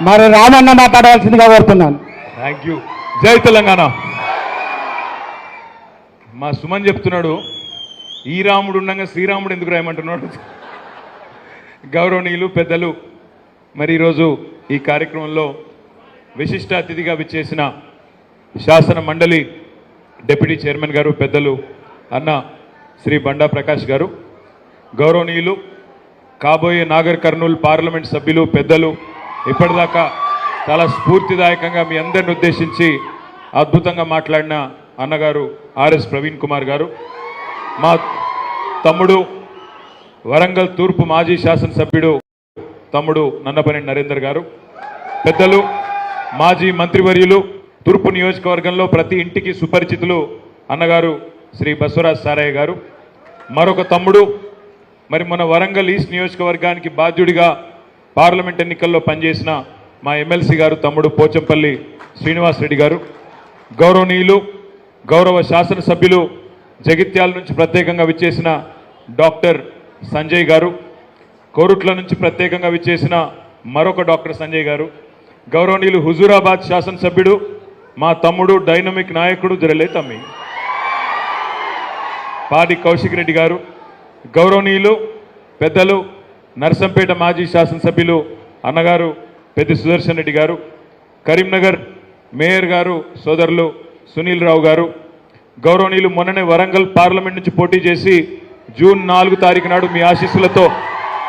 మరి రామన్న మాట్లాడవలసిందిగా కోరుతున్నాను. Thank you. జై తెలంగాణ. మా సుమన్ చెప్తున్నాడు, ఈ రాముడు ఉండగా శ్రీరాముడు ఎందుకు రాయమంటున్నాడు. గౌరవనీయులు పెద్దలు, మరి ఈరోజు ఈ కార్యక్రమంలో విశిష్ట అతిథిగా విచ్చేసిన శాసన మండలి డిప్యూటీ చైర్మన్ గారు పెద్దలు అన్న శ్రీ బండా ప్రకాష్ గారు, గౌరవనీయులు కాబోయే నాగర్ కర్నూలు పార్లమెంట్ సభ్యులు పెద్దలు, ఇప్పటిదాకా చాలా స్ఫూర్తిదాయకంగా మీ అందరిని ఉద్దేశించి అద్భుతంగా మాట్లాడిన అన్నగారు ఆర్ఎస్ ప్రవీణ్ కుమార్ గారు, మా తమ్ముడు వరంగల్ తూర్పు మాజీ శాసనసభ్యుడు తమ్ముడు నన్నపనేని నరేందర్ గారు, పెద్దలు మాజీ మంత్రివర్యులు తూర్పు నియోజకవర్గంలో ప్రతి ఇంటికి సుపరిచితులు అన్నగారు శ్రీ బసవరాజ్ సారయ్య గారు, మరొక తమ్ముడు మరి మన వరంగల్ ఈస్ట్ నియోజకవర్గానికి బాధ్యుడిగా పార్లమెంట్ ఎన్నికల్లో పనిచేసిన మా ఎమ్మెల్సీ గారు తమ్ముడు పోచంపల్లి శ్రీనివాస్ రెడ్డి గారు, గౌరవనీయులు గౌరవ శాసనసభ్యులు జగిత్యాల నుంచి ప్రత్యేకంగా విచ్చేసిన డాక్టర్ సంజయ్ గారు, కోరుట్ల నుంచి ప్రత్యేకంగా విచ్చేసిన మరొక డాక్టర్ సంజయ్ గారు, గౌరవనీయులు హుజూరాబాద్ శాసనసభ్యుడు మా తమ్ముడు డైనమిక్ నాయకుడు జరలే తమ్మి పాడి కౌశిక్ రెడ్డి గారు, గౌరవనీయులు పెద్దలు నర్సంపేట మాజీ శాసనసభ్యులు అన్నగారు పెద్ది సుదర్శన్ రెడ్డి గారు, కరీంనగర్ మేయర్ గారు సోదరులు సునీల్ రావు గారు, గౌరవనీయులు మొన్ననే వరంగల్ పార్లమెంట్ నుంచి పోటీ చేసి జూన్ 4 తారీఖు నాడు మీ ఆశీస్సులతో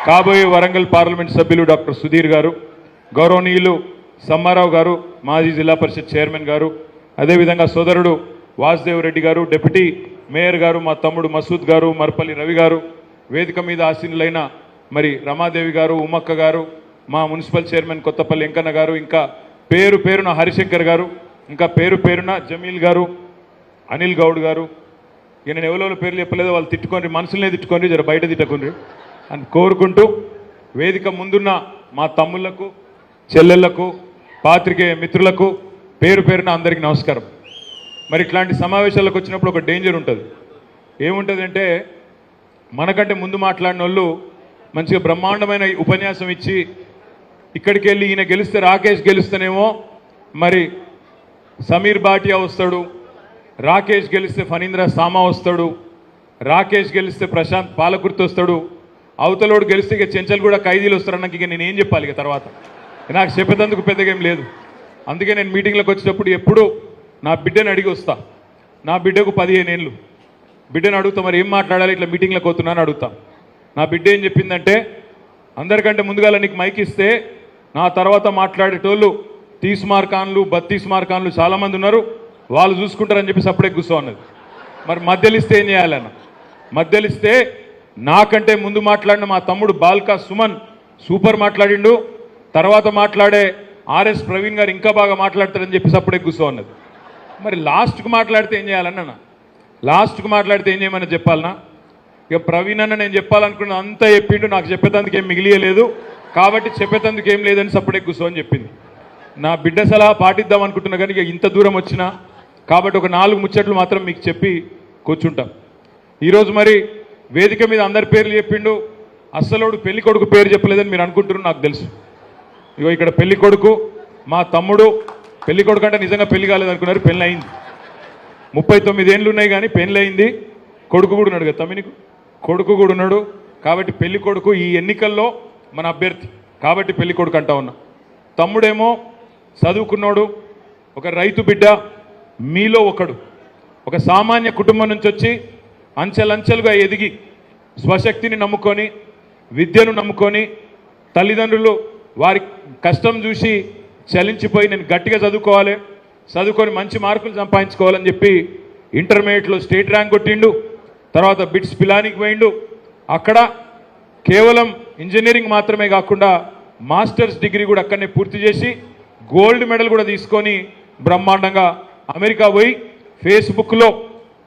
కాబోయే వరంగల్ పార్లమెంట్ సభ్యులు డాక్టర్ సుధీర్ గారు, గౌరవనీయులు సమ్మారావు గారు మాజీ జిల్లా పరిషత్ చైర్మన్ గారు, అదేవిధంగా సోదరుడు వాసుదేవ్ రెడ్డి గారు, డిప్యూటీ మేయర్ గారు మా తమ్ముడు మసూద్ గారు, మర్పల్లి రవి గారు, వేదిక మీద ఆసీనులైన మరి రమాదేవి గారు, ఉమ్మక్క గారు, మా మున్సిపల్ చైర్మన్ కొత్తపల్లి వెంకన్న గారు, ఇంకా పేరు పేరున హరిశంకర్ గారు, ఇంకా పేరు పేరున జమీల్ గారు, అనిల్ గౌడ్ గారు, నేను ఎవరో పేర్లు చెప్పలేదో వాళ్ళు తిట్టుకోండి, మనసులనే తిట్టుకోండి, జర బయట తిట్టకుండ్రి అని కోరుకుంటూ వేదిక ముందున్న మా తమ్ముళ్లకు చెల్లెళ్లకు పాత్రికేయ మిత్రులకు పేరు పేరున అందరికీ నమస్కారం. మరి ఇట్లాంటి సమావేశాలకు వచ్చినప్పుడు ఒక డేంజర్ ఉంటుంది. ఏముంటుంది అంటే మనకంటే ముందు మాట్లాడిన వాళ్ళు మంచిగా బ్రహ్మాండమైన ఉపన్యాసం ఇచ్చి ఇక్కడికి వెళ్ళి ఈయన గెలిస్తే రాకేష్ గెలుస్తేనేమో మరి సమీర్ భాటియా వస్తాడు, రాకేష్ గెలిస్తే ఫణీంద్ర సామా వస్తాడు, రాకేష్ గెలిస్తే ప్రశాంత్ పాలకుర్తి వస్తాడు, అవతలోడు గెలిస్తే ఇక చెంచల్ కూడా ఖైదీలు వస్తారు. నాకు ఇక నేనేం చెప్పాలి ఇక తర్వాత, నాకు చెప్పేందుకు పెద్దగా ఏం లేదు. అందుకే నేను మీటింగ్లకు వచ్చేటప్పుడు ఎప్పుడు నా బిడ్డని అడిగి వస్తా. నా బిడ్డకు 15 ఏళ్ళు, బిడ్డను అడుగుతా మరి ఏం మాట్లాడాలి ఇట్లా మీటింగ్లకు వస్తున్నాను అడుగుతా. నా బిడ్డ ఏం చెప్పిందంటే, అందరికంటే ముందుగా నీకు మైక్ ఇస్తే నా తర్వాత మాట్లాడేటోళ్ళు 30 మార్కాన్లు 32 మార్కాన్లు చాలామంది ఉన్నారు, వాళ్ళు చూసుకుంటారని చెప్పేసి అప్పుడే కూర్చో అన్నది. మరి మధ్యలిస్తే ఏం చేయాలన్న, మధ్యలిస్తే నాకంటే ముందు మాట్లాడిన మా తమ్ముడు బాల్కా సుమన్ సూపర్ మాట్లాడిండు, తర్వాత మాట్లాడే ఆర్ఎస్ ప్రవీణ్ గారు ఇంకా బాగా మాట్లాడతారని చెప్పేసి అప్పుడే కూర్చో అన్నది. మరి లాస్ట్కు మాట్లాడితే ఏం చేయాలన్న, లాస్ట్కు మాట్లాడితే ఏం చేయమని చెప్పాలన్నా. ఇక ప్రవీణ్ అన్న నేను చెప్పాలనుకున్న అంతా చెప్పిండు, నాకు చెప్పేందుకు ఏం మిగిలియలేదు కాబట్టి చెప్పేందుకు ఏం లేదని సప్పుడే కూర్చో అని చెప్పింది. నా బిడ్డ సలహా పాటిద్దాం అనుకుంటున్నా కానీ ఇక ఇంత దూరం వచ్చినా కాబట్టి ఒక 4 ముచ్చట్లు మాత్రం మీకు చెప్పి కూర్చుంటాం. ఈరోజు మరి వేదిక మీద అందరి పేర్లు చెప్పిండు, అస్సలోడు పెళ్లి కొడుకు పేరు చెప్పలేదని మీరు అనుకుంటున్నారు, నాకు తెలుసు. ఇగో ఇక్కడ పెళ్లి కొడుకు మా తమ్ముడు, పెళ్లి కొడుకు అంటే నిజంగా పెళ్లి కాలేదనుకున్నారు, పెళ్ళి అయింది. 39 ఏళ్ళు ఉన్నాయి కానీ పెళ్ళి అయింది. కొడుకు కూడా ఉన్నాడు కదా తమ్మినికి, కొడుకు కూడా ఉన్నాడు. కాబట్టి పెళ్లి కొడుకు ఈ ఎన్నికల్లో మన అభ్యర్థి కాబట్టి పెళ్లి కొడుకు అంటా ఉన్నా. తమ్ముడేమో చదువుకున్నాడు, ఒక రైతు బిడ్డ, మీలో ఒకడు, ఒక సామాన్య కుటుంబం నుంచి వచ్చి అంచెలంచెలుగా ఎదిగి స్వశక్తిని నమ్ముకొని విద్యను నమ్ముకొని తల్లిదండ్రులు వారి కష్టం చూసి చలించిపోయి నేను గట్టిగా చదువుకోవాలి, చదువుకొని మంచి మార్కులు సంపాదించుకోవాలని చెప్పి ఇంటర్మీడియట్లో స్టేట్ ర్యాంక్ కొట్టిండు. తర్వాత బిట్స్ పిలానికి పోయిండు, అక్కడ కేవలం ఇంజనీరింగ్ మాత్రమే కాకుండా మాస్టర్స్ డిగ్రీ కూడా అక్కడనే పూర్తి చేసి గోల్డ్ మెడల్ కూడా తీసుకొని బ్రహ్మాండంగా అమెరికా పోయి ఫేస్బుక్లో,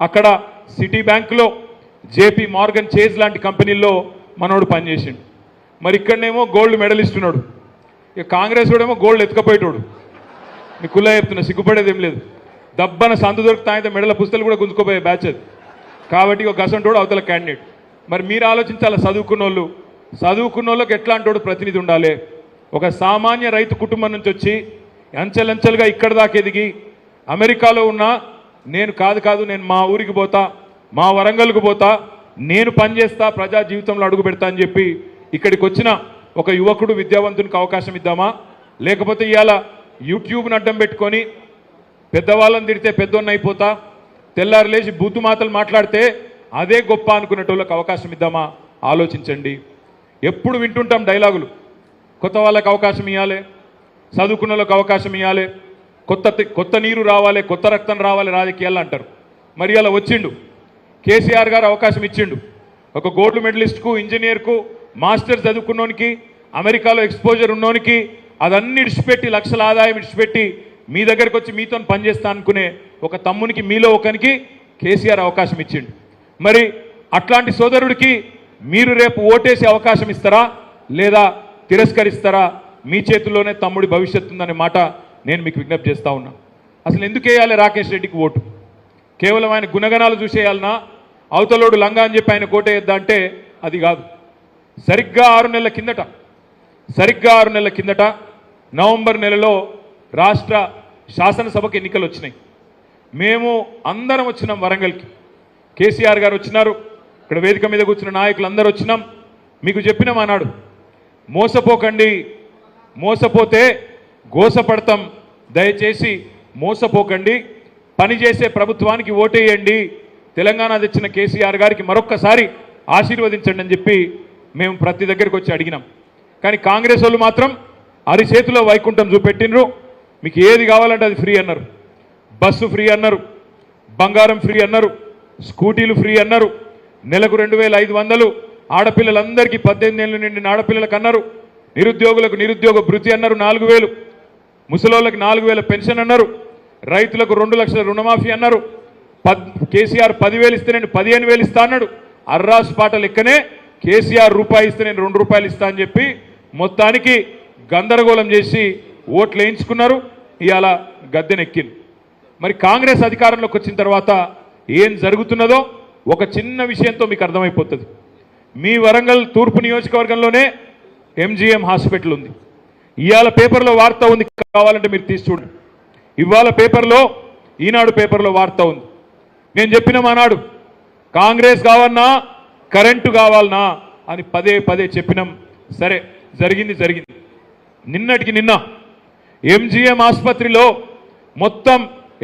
అక్కడ సిటీ బ్యాంక్లో, జేపీ మార్గన్ చేజ్ లాంటి కంపెనీల్లో మనోడు పనిచేసిండు. మరి ఇక్కడనేమో గోల్డ్ మెడలిస్ట్ ఉన్నాడు, ఇక కాంగ్రెస్ కూడా ఏమో గోల్డ్ ఎత్తుకపోయేటోడు. మీకు కుల్లా చెప్తున్నా, సిగ్గుపడేది ఏం లేదు. దబ్బన సందు దొరుకుతా అయితే మెడల పుస్తలు కూడా గుంజుకోపోయే బ్యాచ్ అది. కాబట్టి ఒక గసంటోడు అవతల క్యాండిడేట్. మరి మీరు ఆలోచించాలి, చదువుకున్న వాళ్ళకి ఎట్లాంటోడు ప్రతినిధి ఉండాలి, ఒక సామాన్య రైతు కుటుంబం నుంచి వచ్చి అంచెలంచెలుగా ఇక్కడ దాకా ఎదిగి అమెరికాలో ఉన్న నేను నేను మా ఊరికి పోతా, మా వరంగల్కు పోతా, నేను పనిచేస్తా, ప్రజా జీవితంలో అడుగు పెడతా అని చెప్పి ఇక్కడికి వచ్చిన ఒక యువకుడు విద్యావంతునికి అవకాశం ఇద్దామా? లేకపోతే ఇవాళ యూట్యూబ్ని అడ్డం పెట్టుకొని పెద్దవాళ్ళని తిడితే పెద్దోన్న అయిపోతా, తెల్లారు లేచి బూతు మాటలు మాట్లాడితే అదే గొప్ప అనుకునేటోళ్ళకి అవకాశం ఇద్దామా? ఆలోచించండి. ఎప్పుడు వింటుంటాం డైలాగులు, కొత్త వాళ్ళకి అవకాశం ఇవ్వాలి, చదువుకున్న వాళ్ళకి అవకాశం ఇవ్వాలి, కొత్త నీరు రావాలి, కొత్త రక్తం రావాలి రాజకీయాలు అంటారు. మరి అలా వచ్చిండు కేసీఆర్ గారు అవకాశం ఇచ్చిండు. ఒక గోల్డ్ మెడలిస్ట్కు, ఇంజనీర్కు, మాస్టర్ చదువుకున్నోనికి, అమెరికాలో ఎక్స్పోజర్ ఉన్నోనికి అదన్నీ ఇడిచిపెట్టి, లక్షల ఆదాయం ఇడిచిపెట్టి మీ దగ్గరికి వచ్చి మీతో పనిచేస్తా అనుకునే ఒక తమ్మునికి, మీలో ఒకనికి కేసీఆర్ అవకాశం ఇచ్చిండు. మరి అట్లాంటి సోదరుడికి మీరు రేపు ఓటేసే అవకాశం ఇస్తారా లేదా తిరస్కరిస్తారా? మీ చేతుల్లోనే తమ్ముడి భవిష్యత్తు ఉందనే మాట నేను మీకు విజ్ఞప్తి చేస్తా ఉన్నా. అసలు ఎందుకు వేయాలి రాకేష్ రెడ్డికి ఓటు? కేవలం ఆయన గుణగణాలు చూసేయాలనా? అవతలోడు లంగా అని చెప్పి ఆయన కోటేయద్దా అంటే అది కాదు. సరిగ్గా 6 నెలల కిందట నవంబర్ నెలలో రాష్ట్ర శాసనసభకు ఎన్నికలు వచ్చినాయి. మేము అందరం వచ్చినాం వరంగల్కి. కేసీఆర్ గారు వచ్చినారు, ఇక్కడ వేదిక మీద కూర్చున్న నాయకులు అందరూ వచ్చినాం. మీకు చెప్పినాం అన్నాడు, మోసపోకండి, మోసపోతే గోసపడతాం, దయచేసి మోసపోకండి, పనిచేసే ప్రభుత్వానికి ఓటేయండి, తెలంగాణ తెచ్చిన కేసీఆర్ గారికి మరొక్కసారి ఆశీర్వదించండి అని చెప్పి మేము ప్రతి దగ్గరికి వచ్చి అడిగినాం. కానీ కాంగ్రెస్ వాళ్ళు మాత్రం అరిచేతిలో వైకుంఠం చూపెట్టినరు. మీకు ఏది కావాలంటే అది ఫ్రీ అన్నారు. బస్సు ఫ్రీ అన్నారు, బంగారం ఫ్రీ అన్నారు, స్కూటీలు ఫ్రీ అన్నారు, నెలకు 2500 ఆడపిల్లలందరికీ 18 ఏళ్ళు నిండిన ఆడపిల్లలకు అన్నారు, నిరుద్యోగులకు నిరుద్యోగ భృతి అన్నారు 4000, ముసలోళ్ళకి 4000 పెన్షన్ అన్నారు, రైతులకు 2 లక్షల రుణమాఫీ అన్నారు. కేసీఆర్ 10,000 ఇస్తే నేను 15,000 ఇస్తా అన్నాడు. అర్రాసు పాట లెక్కనే కేసీఆర్ రూపాయి ఇస్తే నేను 2 రూపాయలు ఇస్తా అని చెప్పి మొత్తానికి గందరగోళం చేసి ఓట్లు వేయించుకున్నారు. ఇవాళ గద్దెనెక్కింది. మరి కాంగ్రెస్ అధికారంలోకి వచ్చిన తర్వాత ఏం జరుగుతున్నదో ఒక చిన్న విషయంతో మీకు అర్థమైపోతుంది. మీ వరంగల్ తూర్పు నియోజకవర్గంలోనే ఎంజీఎం హాస్పిటల్ ఉంది. ఇవాళ పేపర్లో వార్త ఉంది, కావాలంటే మీరు తీసి చూడండి. ఇవాళ పేపర్లో, ఈనాడు పేపర్లో వార్త ఉంది. నేను చెప్పిన మానాడు కాంగ్రెస్ కావన్నా కరెంటు కావాలనా అని పదే చెప్పినాం. సరే, జరిగింది. నిన్నటికి నిన్న ఎంజీఎం ఆసుపత్రిలో మొత్తం,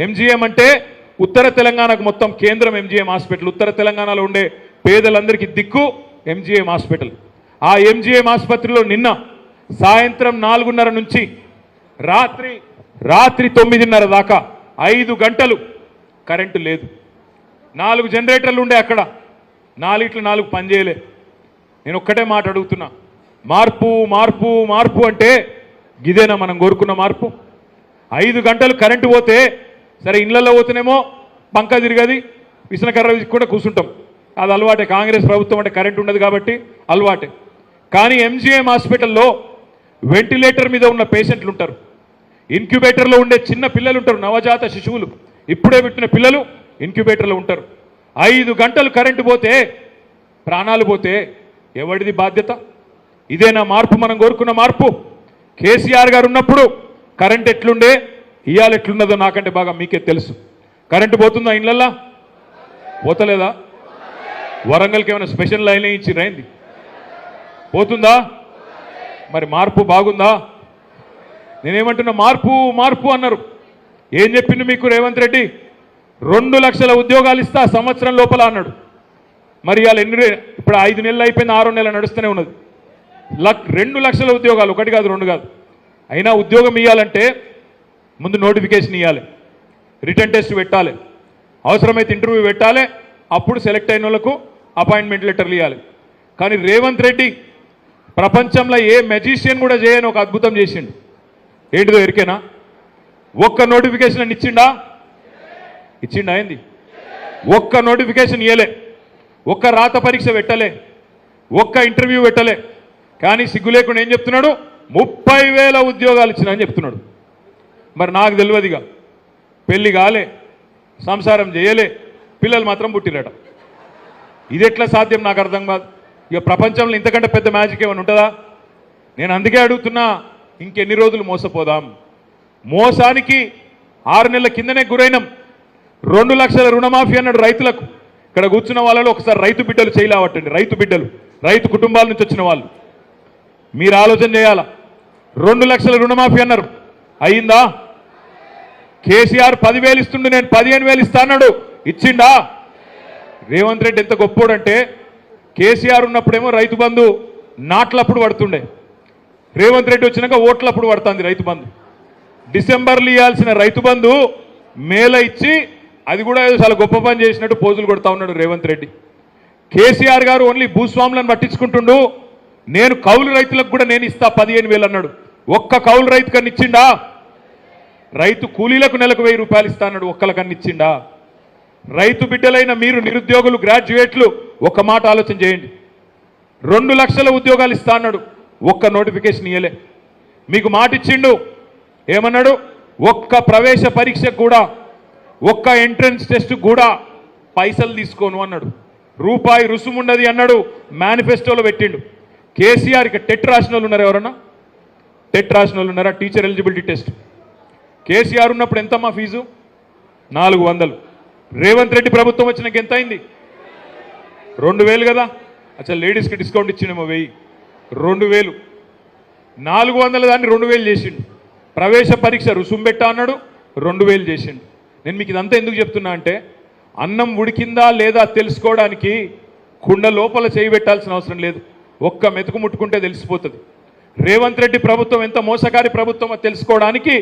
ఎంజీఎం అంటే ఉత్తర తెలంగాణకు మొత్తం కేంద్రం ఎంజీఎం హాస్పిటల్, ఉత్తర తెలంగాణలో ఉండే పేదలందరికీ దిక్కు ఎంజీఎం హాస్పిటల్. ఆ ఎంజీఎం ఆసుపత్రిలో నిన్న సాయంత్రం 4:30 నుంచి రాత్రి 9:30 దాకా 5 గంటలు కరెంటు లేదు. 4 జనరేటర్లు ఉండే అక్కడ, 4 పనిచేయలే. నేను ఒక్కటే మాట అడుగుతున్నా, మార్పు అంటే గిదేనా మనం కోరుకున్న మార్పు? 5 గంటలు కరెంటు పోతే సరే, ఇళ్లలో పోతేనేమో పంక తిరగది, విసనకర్ర కూడా కూర్చుంటాం, అది అలవాటే. కాంగ్రెస్ ప్రభుత్వం అంటే కరెంటు ఉండదు కాబట్టి అలవాటే. కానీ ఎంజీఎం హాస్పిటల్లో వెంటిలేటర్ మీద ఉన్న పేషెంట్లు ఉంటారు, ఇన్క్యుబేటర్లో ఉండే చిన్న పిల్లలు ఉంటారు, నవజాత శిశువులు, ఇప్పుడే పుట్టిన పిల్లలు ఇన్క్యుబేటర్లో ఉంటారు. 5 గంటలు కరెంటు పోతే, ప్రాణాలు పోతే ఎవరిది బాధ్యత? ఇదేనా మార్పు, మనం కోరుకున్న మార్పు? కేసీఆర్ గారు ఉన్నప్పుడు కరెంట్ ఎట్లుండే, ఇవాళ ఎట్లున్నదో నాకంటే బాగా మీకే తెలుసు. కరెంటు పోతుందా ఇళ్ళల్లా? పోతలేదా? వరంగల్కి ఏమైనా స్పెషల్ లైన్ ఇచ్చిరైంది? పోతుందా? మరి మార్పు బాగుందా? నేనేమంటున్నా, మార్పు అన్నారు. ఏం చెప్పిండు మీకు రేవంత్ రెడ్డి? 2 లక్షల ఉద్యోగాలు ఇస్తా సంవత్సరం లోపల అన్నాడు. మరి ఇవాళ ఇప్పుడు 5 నెలలు అయిపోయింది, 6 నెలలు నడుస్తూనే ఉన్నది. 2 లక్షల ఉద్యోగాలు, 1 కాదు 2 కాదు. అయినా ఉద్యోగం ఇవ్వాలంటే ముందు నోటిఫికేషన్ ఇవ్వాలి, రిటర్న్ టెస్ట్ పెట్టాలి, అవసరమైతే ఇంటర్వ్యూ పెట్టాలి, అప్పుడు సెలెక్ట్ అయిన వాళ్ళకు అపాయింట్మెంట్ లెటర్లు ఇవ్వాలి. కానీ రేవంత్ రెడ్డి ప్రపంచంలో ఏ మెజిషియన్ కూడా చేయని ఒక అద్భుతం చేసిండు. ఏంటిదో ఎరికేనా? ఒక్క నోటిఫికేషన్ ఇచ్చిండా అయింది? ఒక్క నోటిఫికేషన్ ఇవ్వలే, ఒక్క రాత పరీక్ష పెట్టలే, ఒక్క ఇంటర్వ్యూ పెట్టలే. కానీ సిగ్గు లేకుండా ఏం చెప్తున్నాడు? 30,000 ఉద్యోగాలు ఇచ్చినా అని చెప్తున్నాడు. మరి నాకు తెలియదుగా, పెళ్లి కాలే, సంసారం చేయలే, పిల్లలు మాత్రం పుట్టిరట. ఇది ఎట్లా సాధ్యం నాకు అర్థం కాదు. ఇక ప్రపంచంలో ఇంతకంటే పెద్ద మ్యాజిక్ ఏమైనా ఉంటుందా? నేను అందుకే అడుగుతున్నా, ఇంకెన్ని రోజులు మోసపోదాం? మోసానికి 6 నెలల కిందనే గురైనం. 2 లక్షల రుణమాఫీ అన్నాడు రైతులకు. ఇక్కడ కూర్చున్న వాళ్ళలో ఒకసారి రైతు బిడ్డలు చేయలేవట్టండి. రైతు బిడ్డలు, రైతు కుటుంబాల నుంచి వచ్చిన వాళ్ళు మీరు ఆలోచన చేయాలా. 2 లక్షల రుణమాఫీ అన్నారు, అయిందా? కేసీఆర్ 10,000 ఇస్తుండే, నేను 15,000 ఇస్తా అన్నాడు, ఇచ్చిండా? రేవంత్ రెడ్డి ఎంత గొప్పోడంటే కేసీఆర్ ఉన్నప్పుడేమో రైతు బంధు నాట్లప్పుడు పడుతుండే, రేవంత్ రెడ్డి వచ్చినాక ఓట్లప్పుడు పడుతుంది రైతు బంధు. డిసెంబర్లో ఇవ్వాల్సిన రైతు బంధు మేలో ఇచ్చి అది కూడా ఏదో చాలా గొప్ప పని చేసినట్టు పోజులు కొడతా ఉన్నాడు రేవంత్ రెడ్డి. కేసీఆర్ గారు ఓన్లీ భూస్వాములను పట్టించుకుంటుండు, నేను కౌలు రైతులకు కూడా నేను ఇస్తా 15,000 అన్నాడు. ఒక్క కౌలు రైతు కన్నా ఇచ్చిండా? రైతు కూలీలకు నెలకు 1,000 రూపాయలు ఇస్తా అన్నాడు, ఒక్కలకన్నా ఇచ్చిండా? రైతు బిడ్డలైన మీరు నిరుద్యోగులు, గ్రాడ్యుయేట్లు ఒక మాట ఆలోచన చేయండి. 2 లక్షల ఉద్యోగాలు ఇస్తా అన్నాడు, ఒక్క నోటిఫికేషన్ ఇయ్యలే. మీకు మాట ఇచ్చిండు, ఏమన్నాడు? ఒక్క ప్రవేశ పరీక్షకు కూడా, ఒక్క ఎంట్రన్స్ టెస్ట్ కూడా పైసలు తీసుకోను అన్నాడు, రూపాయి రుసుము ఉండదు అన్నాడు, మేనిఫెస్టోలో పెట్టిండు. కేసీఆర్ ఇక టెట్ రాసిన వాళ్ళు ఉన్నారు, ఎవరన్నా టెట్ రాసిన వాళ్ళు ఉన్నారా? టీచర్ ఎలిజిబిలిటీ టెస్ట్ కేసీఆర్ ఉన్నప్పుడు ఎంతమ్మా ఫీజు? 400. రేవంత్ రెడ్డి ప్రభుత్వం వచ్చినాక ఎంత అయింది? 2,000 కదా. అసలు లేడీస్కి డిస్కౌంట్ ఇచ్చిండేమో 1000, 2,000. 400 దాన్ని 2,000 చేసిండు. ప్రవేశ పరీక్ష రుసుము పెట్టా అన్నాడు, 2,000 చేసిండు. నేను మీకు ఇదంతా ఎందుకు చెప్తున్నా అంటే, అన్నం ఉడికిందా లేదా తెలుసుకోవడానికి కుండ లోపల చేయి పెట్టాల్సిన అవసరం లేదు, ఒక్క మెతుకు ముట్టుకుంటే తెలిసిపోతుంది. రేవంత్ రెడ్డి ప్రభుత్వం ఎంత మోసకారి ప్రభుత్వం తెలుసుకోవడానికి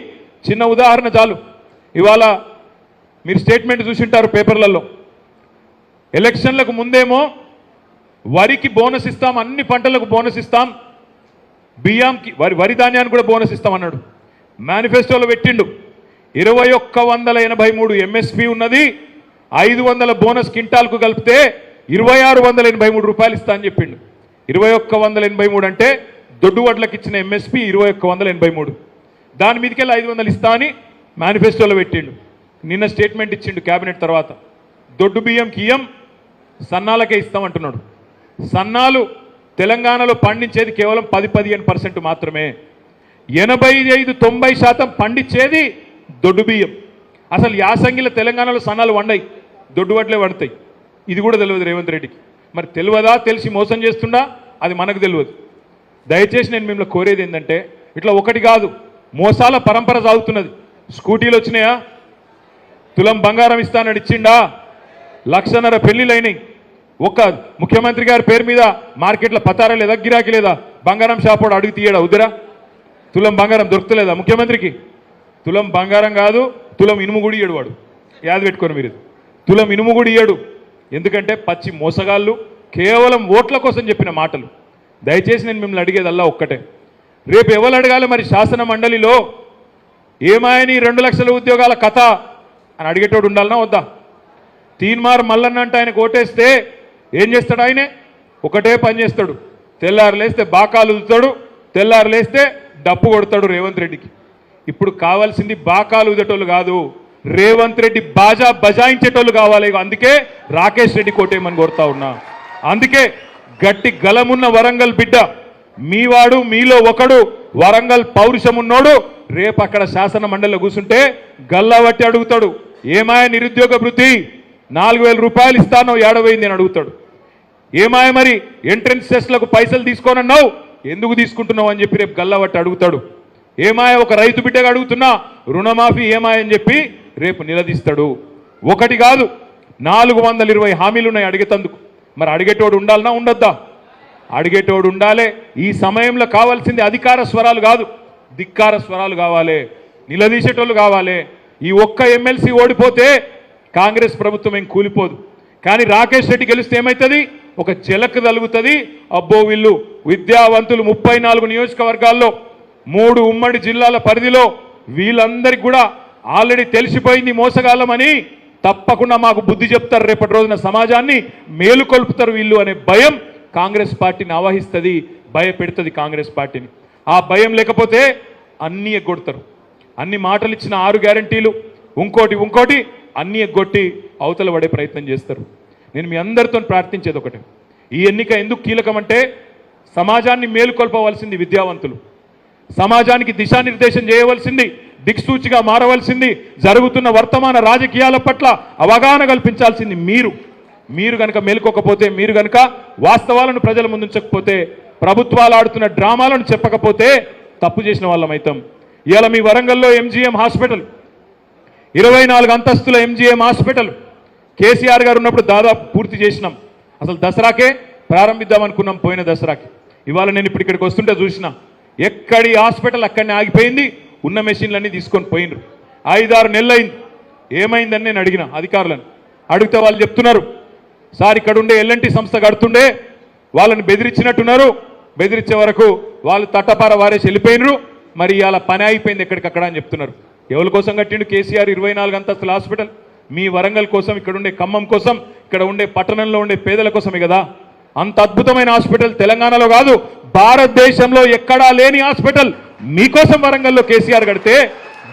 చిన్న ఉదాహరణ చాలు. ఇవాళ మీరు స్టేట్మెంట్ చూసింటారు పేపర్లలో, ఎలక్షన్లకు ముందేమో వరికి బోనస్ ఇస్తాం, అన్ని పంటలకు బోనస్ ఇస్తాం, బియ్యంకి వరి ధాన్యానికి కూడా బోనస్ ఇస్తామన్నాడు. మేనిఫెస్టోలో పెట్టిండు 2,183 ఎంఎస్పీ ఉన్నది, 500 బోనస్ క్వింటాల్కు కలిపితే 2,683 రూపాయలు ఇస్తా అని చెప్పిండు. 2,183 అంటే దొడ్డు వడ్లకు ఇచ్చిన ఎంఎస్పీ 2,183, దాని మీదకెళ్ళి 500 ఇస్తా అని మేనిఫెస్టోలో పెట్టిండు. నిన్న స్టేట్మెంట్ ఇచ్చిండు క్యాబినెట్ తర్వాత, దొడ్డు బియ్యంకి ఇయ్యం, సన్నాలకే ఇస్తామంటున్నాడు. సన్నాలు తెలంగాణలో పండించేది కేవలం 10-15% మాత్రమే, 85-90% పండించేది దొడ్డు బియ్యం. అసలు యాసంగిల తెలంగాణలో సన్నాలు వండాయి, దొడ్డు వడ్లే పడతాయి. ఇది కూడా తెలియదు రేవంత్ రెడ్డికి. మరి తెలియదా, తెలిసి మోసం చేస్తుండా, అది మనకు తెలియదు. దయచేసి నేను మిమ్మల్ని కోరేది ఏంటంటే, ఇట్లా ఒకటి కాదు, మోసాల పరంపర సాగుతున్నది. స్కూటీలు వచ్చినాయా? తులం బంగారం ఇస్తానని ఇచ్చిండా? 1,00,000 పెళ్లిళ్ళు అయినాయి. ఒక్క ముఖ్యమంత్రి గారి పేరు మీద మార్కెట్లో పతారా లేదా, గిరాకీ లేదా? బంగారం షాపోడు అడుగు తీయడా? ఉద్దరా తులం బంగారం దొరుకుతలేదా ముఖ్యమంత్రికి? తులం బంగారం కాదు, తులం ఇనుము కూడా ఇయ్యడు వాడు. యాద పెట్టుకోరు మీరు, తులం ఇనుము కూడా ఇయ్యడు. ఎందుకంటే పచ్చి మోసగాళ్ళు, కేవలం ఓట్ల కోసం చెప్పిన మాటలు. దయచేసి నేను మిమ్మల్ని అడిగేదల్లా ఒక్కటే, రేపు ఎవరు అడగాలి మరి శాసన మండలిలో ఏమాయని 2 లక్షల ఉద్యోగాల కథ అని అడిగేటోడు ఉండాలన్నా వద్దా? తీన్మార్ మల్లన్న అంటే ఆయనకు ఓటేస్తే ఏం చేస్తాడు? ఆయనే ఒకటే పని చేస్తాడు, తెల్లారు లేస్తే బాకాలు ఉదుతాడు, తెల్లారు లేస్తే డప్పు కొడతాడు రేవంత్ రెడ్డికి. ఇప్పుడు కావాల్సింది బాకాలు ఉదేటోళ్ళు కాదు, రేవంత్ రెడ్డి బాజా బజాయించేటోళ్ళు కావాలి. అందుకే రాకేష్ రెడ్డి కోటేయమని కోరుతా ఉన్నా. అందుకే గట్టి గలమున్న వరంగల్ బిడ్డ మీవాడు, మీలో ఒకడు, వరంగల్ పౌరుషమున్నోడు రేపు అక్కడ శాసన మండలిలో కూర్చుంటే గల్లావట్టి అడుగుతాడు, ఏమాయ నిరుద్యోగ భృతి 4,000 రూపాయలు ఇస్తానో ఏడవైంది అని అడుగుతాడు. ఏమాయ మరి ఎంట్రన్స్ టెస్ట్లకు పైసలు తీసుకోనన్నావు, ఎందుకు తీసుకుంటున్నావు అని చెప్పి రేపు గల్లావట్టి అడుగుతాడు. ఏమాయ ఒక రైతు బిడ్డగా అడుగుతున్నా రుణమాఫీ ఏమాయ అని చెప్పి రేపు నిలదీస్తాడు. ఒకటి కాదు, 420 హామీలు ఉన్నాయి అడిగేతందుకు. మరి అడిగేటోడు ఉండాలన్నా ఉండొద్దా? అడిగేటోడు ఉండాలి. ఈ సమయంలో కావాల్సింది అధికార స్వరాలు కాదు, ధిక్కార స్వరాలు కావాలి, నిలదీసేటోళ్ళు కావాలి. ఈ ఒక్క ఎమ్మెల్సీ ఓడిపోతే కాంగ్రెస్ ప్రభుత్వం ఏం కూలిపోదు. కానీ రాకేష్ రెడ్డి గెలిస్తే ఏమవుతుంది? ఒక జలక్ తలుగుతుంది. అబ్బో వీళ్ళు విద్యావంతులు 34 నియోజకవర్గాల్లో 3 ఉమ్మడి జిల్లాల పరిధిలో వీళ్ళందరికీ కూడా ఆల్రెడీ తెలిసిపోయింది మోసగాళ్ళమని. తప్పకుండా మాకు బుద్ధి చెప్తారు, రేపటి రోజున సమాజాన్ని మేలుకొల్పుతారు వీళ్ళు అనే భయం కాంగ్రెస్ పార్టీని ఆవహిస్తుంది, భయపెడుతుంది కాంగ్రెస్ పార్టీని. ఆ భయం లేకపోతే అన్నీ ఎగ్గొడతారు. అన్ని మాటలు ఇచ్చిన 6 గ్యారంటీలు ఇంకోటి అన్నీ ఎగ్గొట్టి అవతల పడే ప్రయత్నం చేస్తారు. నేను మీ అందరితో ప్రార్థించేది ఒకటే, ఈ ఎన్నిక ఎందుకు కీలకం అంటే సమాజాన్ని మేలుకొల్పవలసింది విద్యావంతులు. సమాజానికి దిశానిర్దేశం చేయవలసింది, దిక్సూచిగా మారవలసింది, జరుగుతున్న వర్తమాన రాజకీయాల పట్ల అవగాహన కల్పించాల్సింది మీరు గనక మేల్కోకపోతే, మీరు గనక వాస్తవాలను ప్రజల ముందుంచకపోతే, ప్రభుత్వాలు ఆడుతున్న డ్రామాలను చెప్పకపోతే తప్పు చేసిన వాళ్ళం అవుతాం. ఇవాళ మీ వరంగల్లో ఎంజీఎం హాస్పిటల్ 24 అంతస్తుల ఎంజీఎం హాస్పిటల్ కేసీఆర్ గారు ఉన్నప్పుడు దాదాపు పూర్తి చేసినాం. అసలు దసరాకే ప్రారంభిద్దామనుకున్నాం, పోయిన దసరాకి. ఇవాళ నేను ఇప్పుడు ఇక్కడికి వస్తుంటే చూసిన ఎక్కడి హాస్పిటల్ అక్కడనే ఆగిపోయింది. ఉన్న మెషిన్లన్నీ తీసుకొని పోయినరు. 5-6 నెలలైంది. ఏమైందని నేను అడిగిన అధికారులను. అడిగితే వాళ్ళు చెప్తున్నారు, సార్ ఇక్కడ ఉండే ఎల్ఎన్టీ సంస్థ కడుతుండే వాళ్ళని బెదిరించినట్టున్నారు, బెదిరించే వరకు వాళ్ళు తట్టపార వారేసి వెళ్ళిపోయినరు, మరి ఇవాళ పని అయిపోయింది ఎక్కడికక్కడ అని చెప్తున్నారు. ఎవరి కోసం కట్టిండు కేసీఆర్ 24 అంతస్తుల హాస్పిటల్? మీ వరంగల్ కోసం, ఇక్కడ ఉండే ఖమ్మం కోసం, ఇక్కడ ఉండే పట్టణంలో ఉండే పేదల కోసమే కదా. అంత అద్భుతమైన హాస్పిటల్ తెలంగాణలో కాదు, భారతదేశంలో ఎక్కడా లేని హాస్పిటల్ మీకోసం వరంగల్లో కేసీఆర్ కడితే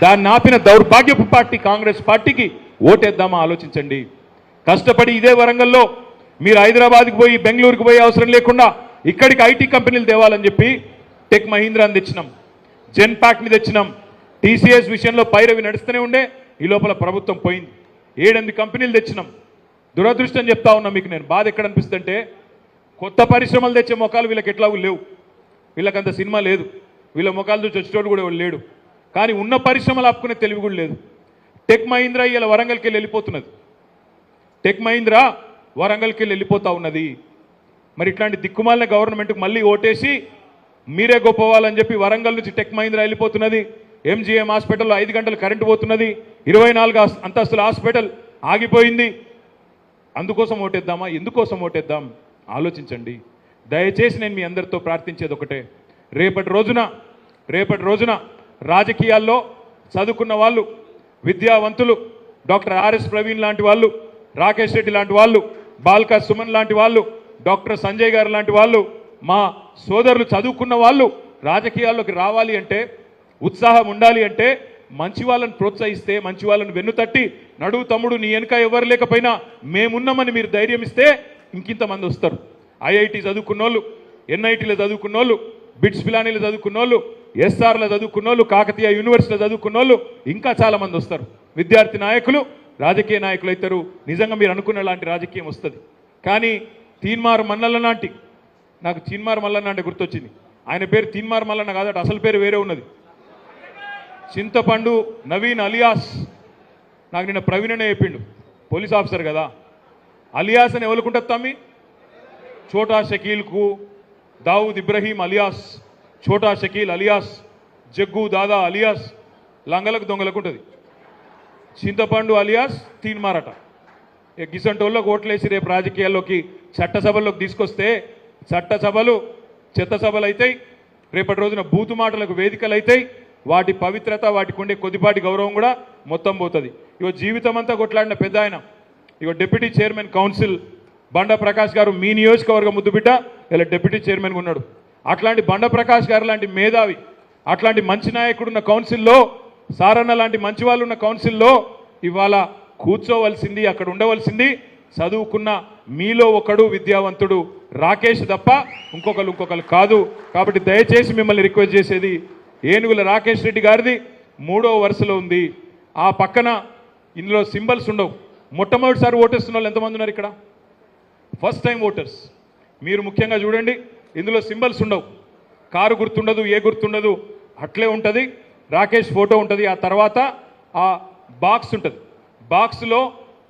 దాన్ని ఆపిన దౌర్భాగ్యపు పార్టీ కాంగ్రెస్ పార్టీకి ఓటేద్దామా ఆలోచించండి. కష్టపడి ఇదే వరంగల్లో మీరు హైదరాబాద్కి పోయి బెంగళూరుకు పోయే అవసరం లేకుండా ఇక్కడికి ఐటీ కంపెనీలు తేవాలని చెప్పి టెక్ మహీంద్రాని తెచ్చినాం, జెన్పాక్ని తెచ్చినాం. టీసీఎస్ విషయంలో పైరవి నడుస్తూనే ఉండే, ఈ లోపల ప్రభుత్వం పోయింది. 7-8 కంపెనీలు తెచ్చినాం. దురదృష్టం చెప్తా ఉన్నా మీకు నేను. బాధ ఎక్కడ అనిపిస్తుందంటే, కొత్త పరిశ్రమలు తెచ్చే మొఖాలు వీళ్ళకి ఎట్లాగూ లేవు, వీళ్ళకంత సినిమా లేదు, వీళ్ళ మొఖాలు చూసి వచ్చేటోడు కూడా లేడు. కానీ ఉన్న పరిశ్రమలు ఆపుకునే తెలివి కూడా లేదు. టెక్ మహీంద్రా ఇలా వరంగల్కి వెళ్ళిపోతున్నది. టెక్ మహీంద్రా వరంగల్కి వెళ్ళిపోతా ఉన్నది. మరి ఇట్లాంటి దిక్కుమాలిన గవర్నమెంట్కి మళ్ళీ ఓటేసి మీరే గొప్పవాళ్ళని చెప్పి వరంగల్ నుంచి టెక్ మహీంద్రా వెళ్ళిపోతున్నది. ఎంజీఎం హాస్పిటల్లో 5 గంటలు కరెంటు పోతున్నది. 24 అంతస్తుల హాస్పిటల్ ఆగిపోయింది. అందుకోసం ఓటేద్దామా? ఎందుకోసం ఓటేద్దాం ఆలోచించండి. దయచేసి నేను మీ అందరితో ప్రార్థించేది ఒకటే, రేపటి రోజున రాజకీయాల్లో చదువుకున్న వాళ్ళు, విద్యావంతులు, డాక్టర్ ఆర్ఎస్ ప్రవీణ్ లాంటి వాళ్ళు, రాకేష్ రెడ్డి లాంటి వాళ్ళు, బాల్కా సుమన్ లాంటి వాళ్ళు, డాక్టర్ సంజయ్ గారు లాంటి వాళ్ళు, మా సోదరులు చదువుకున్న వాళ్ళు రాజకీయాల్లోకి రావాలి అంటే, ఉత్సాహం ఉండాలి అంటే, మంచి వాళ్ళని ప్రోత్సహిస్తే, మంచి వాళ్ళని వెన్నుతట్టి, నడువు తమ్ముడు నీ వెనుక ఎవరు లేకపోయినా మేమున్నామని మీరు ధైర్యం ఇస్తే ఇంకింతమంది వస్తారు. ఐఐటి చదువుకున్నోళ్ళు, ఎన్ఐటీలో చదువుకున్నోళ్ళు, బిట్స్ పిలానీలో చదువుకున్నోళ్ళు, ఎస్ఆర్లో చదువుకున్నోళ్ళు, కాకతీయ యూనివర్సిటీలో చదువుకున్నోళ్ళు ఇంకా చాలామంది వస్తారు. విద్యార్థి నాయకులు, రాజకీయ నాయకులు అవుతారు. నిజంగా మీరు అనుకున్న లాంటి రాజకీయం వస్తుంది. కానీ తీన్మార్ మల్లన్న లాంటి, నాకు తీన్మార్ మల్లన్న అంటే గుర్తొచ్చింది. ఆయన పేరు తీన్మార్ మల్లన్న కాదట, అసలు పేరు వేరే ఉన్నది, చింతపండు నవీన్ అలియాస్. నాకు నిన్న ప్రవీణ్ అనే చెప్పిండు, పోలీస్ ఆఫీసర్ కదా. అలియాస్ అని ఎవరుకుంటుంది తమ్మి? చోటా షకీల్కు, దావుద్ ఇబ్రహీం అలియాస్, చోటా షకీల్ అలియాస్, జగ్గు దాదా అలియాస్, లంగలకు దొంగలకు ఉంటుంది. చింతపండు అలియాస్ తీన్మారట. గిసంటోళ్ళకు ఓట్లేసి రేపు రాజకీయాల్లోకి, చట్టసభల్లోకి తీసుకొస్తే చట్టసభలు చెత్త సభలు అవుతాయి. రేపటి రోజున బూతు మాటలకు వేదికలు అవుతాయి. వాటి పవిత్రత, వాటికి ఉండే కొద్దిపాటి గౌరవం కూడా మొత్తం పోతుంది. ఇగో జీవితం అంతా కొట్లాడిన పెద్ద ఆయన, ఇగో డిప్యూటీ చైర్మన్ కౌన్సిల్ బండ ప్రకాష్ గారు, మీ నియోజకవర్గ ముద్దుబిడ్డ, ఇలా డిప్యూటీ చైర్మన్గా ఉన్నాడు. అట్లాంటి బండ ప్రకాష్ గారు లాంటి మేధావి, అట్లాంటి మంచి నాయకుడు ఉన్న కౌన్సిల్లో, సారన్న లాంటి మంచి వాళ్ళు ఉన్న కౌన్సిల్లో ఇవాళ కూర్చోవలసింది, అక్కడ ఉండవలసింది చదువుకున్న మీలో ఒకడు విద్యావంతుడు రాకేష్ తప్ప ఇంకొకరు కాదు. కాబట్టి దయచేసి మిమ్మల్ని రిక్వెస్ట్ చేసేది, ఏనుగుల రాకేష్ రెడ్డి గారిది 3వ వరుసలో ఉంది. ఆ పక్కన ఇందులో సింబల్స్ ఉండవు. మొట్టమొదటిసారి ఓటేస్తున్న వాళ్ళు ఎంతమంది ఉన్నారు ఇక్కడ? ఫస్ట్ టైం ఓటర్స్ మీరు ముఖ్యంగా చూడండి. ఇందులో సింబల్స్ ఉండవు, కారు గుర్తుండదు, ఏ గుర్తుండదు, అట్లే ఉంటుంది. రాకేష్ ఫోటో ఉంటుంది. ఆ తర్వాత ఆ బాక్స్ ఉంటుంది. బాక్స్లో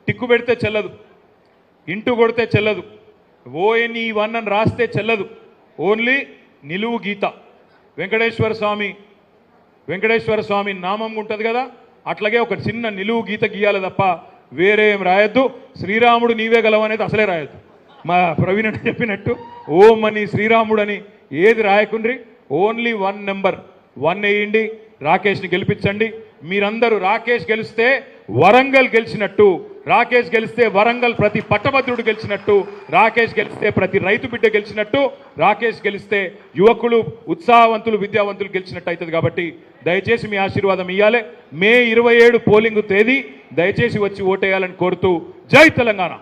టిక్కు పెడితే చెల్లదు, ఇంటూ కొడితే చెల్లదు, ONE1 అని రాస్తే చెల్లదు. ఓన్లీ నిలువు గీత. వెంకటేశ్వర స్వామి నామం ఉంటుంది కదా, అట్లాగే ఒక చిన్న నిలువు గీత గీయాలి తప్ప వేరే ఏం రాయొద్దు. శ్రీరాముడు నీవే గలవు అనేది అసలే రాయొద్దు. మా ప్రవీణ్ అని చెప్పినట్టు ఓం అని, శ్రీరాముడు అని ఏది రాయకుండ్రి. ఓన్లీ 1 నెంబర్ 1 వేయండి, రాకేష్ని గెలిపించండి. మీరందరూ రాకేష్ గెలిస్తే వరంగల్ గెలిచినట్టు, రాకేష్ గెలిస్తే వరంగల్ ప్రతి పట్టభద్రుడు గెలిచినట్టు, రాకేష్ గెలిస్తే ప్రతి రైతు బిడ్డ గెలిచినట్టు, రాకేష్ గెలిస్తే యువకులు, ఉత్సాహవంతులు, విద్యావంతులు గెలిచినట్టు అవుతుంది. కాబట్టి దయచేసి మీ ఆశీర్వాదం ఇవ్వాలి. మే 27 పోలింగ్ తేదీ, దయచేసి వచ్చి ఓటేయాలని కోరుతూ జై తెలంగాణ.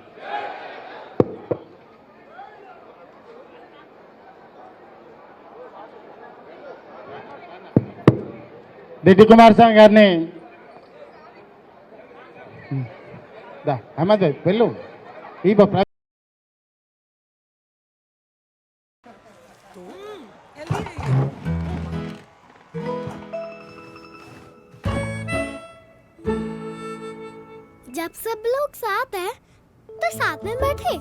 దిట్టి కుమారస్వామి గారిని దా అహ్మద్ భాయ్ వెళ్ళు ఈ जब सब लोग साथ हैं तो साथ में बैठे।